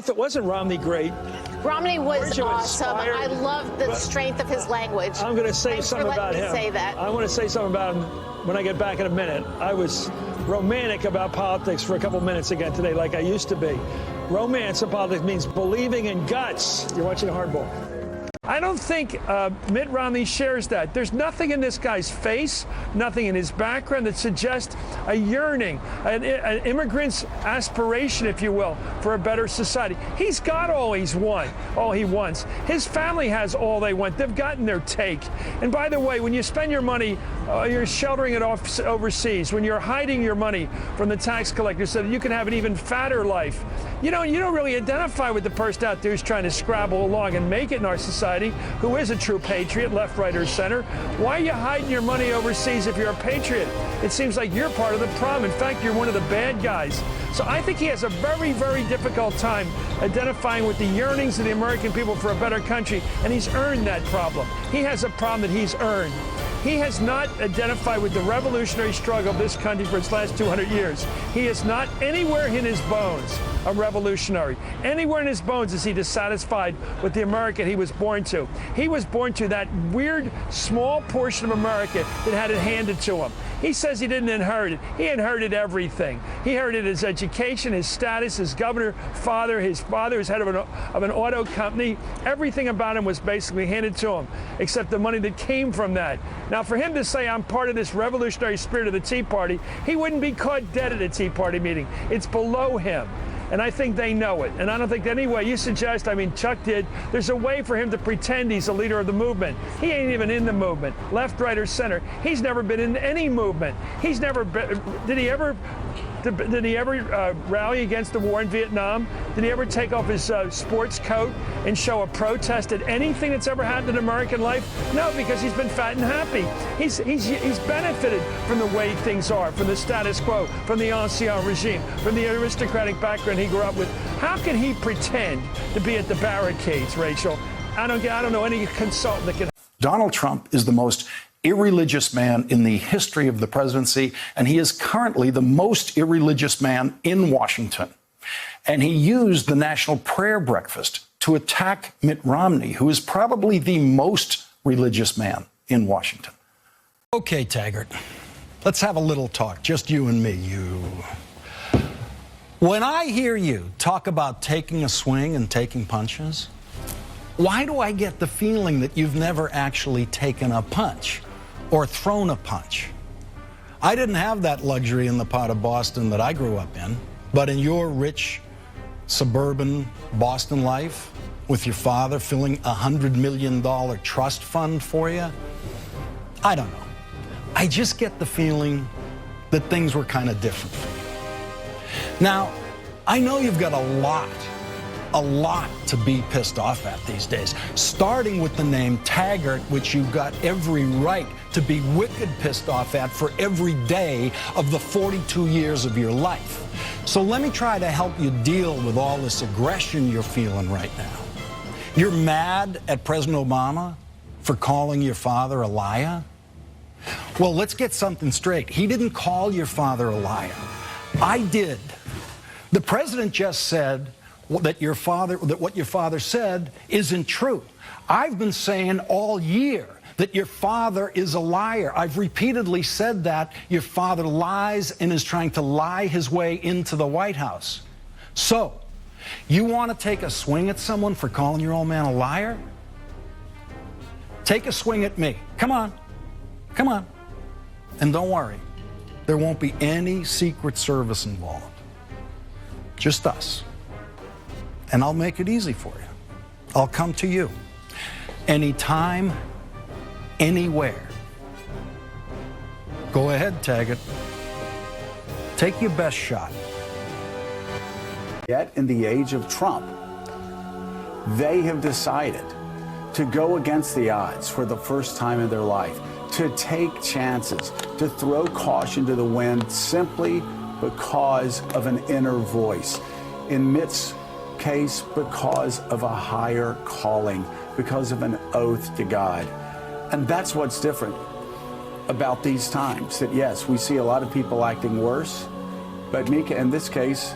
wasn't Romney great? Romney was awesome. Inspired, I loved the strength of his language. I'm going to say something about him. Say that. I want to say something about him when I get back in a minute. I was romantic about politics for a couple minutes again today, like I used to be. Romance in politics means believing in guts. You're watching Hardball. I don't think Mitt Romney shares that. There's nothing in this guy's face, nothing in his background that suggests a yearning, an immigrant's aspiration, if you will, for a better society. He's got all he wants. His family has all they want. They've gotten their take. And by the way, when you spend your money, you're sheltering it off overseas. When you're hiding your money from the tax collector so that you can have an even fatter life, you don't really identify with the person out there who's trying to scrabble along and make it in our society, who is a true patriot, left, right, or center. Why are you hiding your money overseas if you're a patriot? It seems like you're part of the problem. In fact, you're one of the bad guys. So I think he has a very, very difficult time identifying with the yearnings of the American people for a better country, and he's earned that problem. He has a problem that he's earned. He has not identified with the revolutionary struggle of this country for its last 200 years. He is not anywhere in his bones a revolutionary. Anywhere in his bones is he dissatisfied with the America he was born to. He was born to that weird, small portion of America that had it handed to him. He says he didn't inherit it. He inherited everything. He inherited his education, his status, his father was head of an auto company. Everything about him was basically handed to him, except the money that came from that. Now, for him to say, I'm part of this revolutionary spirit of the Tea Party, he wouldn't be caught dead at a Tea Party meeting. It's below him. And I think they know it. And I don't think any way you suggest, I mean, Chuck did, there's a way for him to pretend he's a leader of the movement. He ain't even in the movement, left, right, or center. He's never been in any movement. He's never been, did he ever rally against the war in Vietnam? Did he ever take off his sports coat and show a protest at anything that's ever happened in American life? No, because he's been fat and happy. He's benefited from the way things are, from the status quo, from the ancien regime, from the aristocratic background he grew up with. How can he pretend to be at the barricades, Rachel? I don't know any consultant that can. Donald Trump is the most irreligious man in the history of the presidency, and he is currently the most irreligious man in Washington. And he used the National Prayer Breakfast to attack Mitt Romney, who is probably the most religious man in Washington. Okay, Taggart, let's have a little talk, just you and me, When I hear you talk about taking a swing and taking punches, why do I get the feeling that you've never actually taken a punch or thrown a punch? I didn't have that luxury in the part of Boston that I grew up in, but in your rich, suburban Boston life, with your father filling a $100 million trust fund for you, I don't know. I just get the feeling that things were kind of different for you. Now, I know you've got a lot to be pissed off at these days, starting with the name Taggart, which you've got every right to be wicked pissed off at for every day of the 42 years of your life. So let me try to help you deal with all this aggression you're feeling right now. You're mad at President Obama for calling your father a liar? Well, let's get something straight. He didn't call your father a liar. I did. The president just said that what your father said isn't true. I've been saying all year that your father is a liar. I've repeatedly said that your father lies and is trying to lie his way into the White House. So, you want to take a swing at someone for calling your old man a liar? Take a swing at me. Come on. Come on. And don't worry, there won't be any Secret Service involved. Just us. And I'll make it easy for you. I'll come to you. Anytime, anywhere. Go ahead, Taggart. Take your best shot. Yet in the age of Trump, they have decided to go against the odds for the first time in their life, to take chances, to throw caution to the wind simply because of an inner voice. In Mitt's case, because of a higher calling, because of an oath to God. And that's what's different about these times, that yes, we see a lot of people acting worse, but Mika, in this case,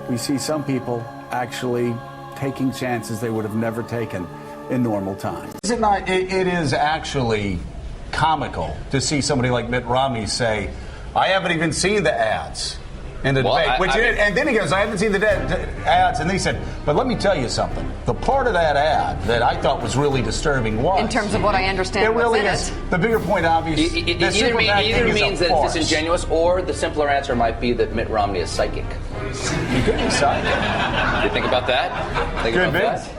we see some people actually taking chances they would have never taken in normal times. Is it not? It is actually comical to see somebody like Mitt Romney say, I haven't even seen the ads in the debate. And then he goes, I haven't seen the ads. And then he said, but let me tell you something. The part of that ad that I thought was really disturbing was... In terms of what I understand, it really is. The bigger point, obviously, it either means that it's disingenuous, or the simpler answer might be that Mitt Romney is psychic. He could be psychic. You think about that? Good, Vince.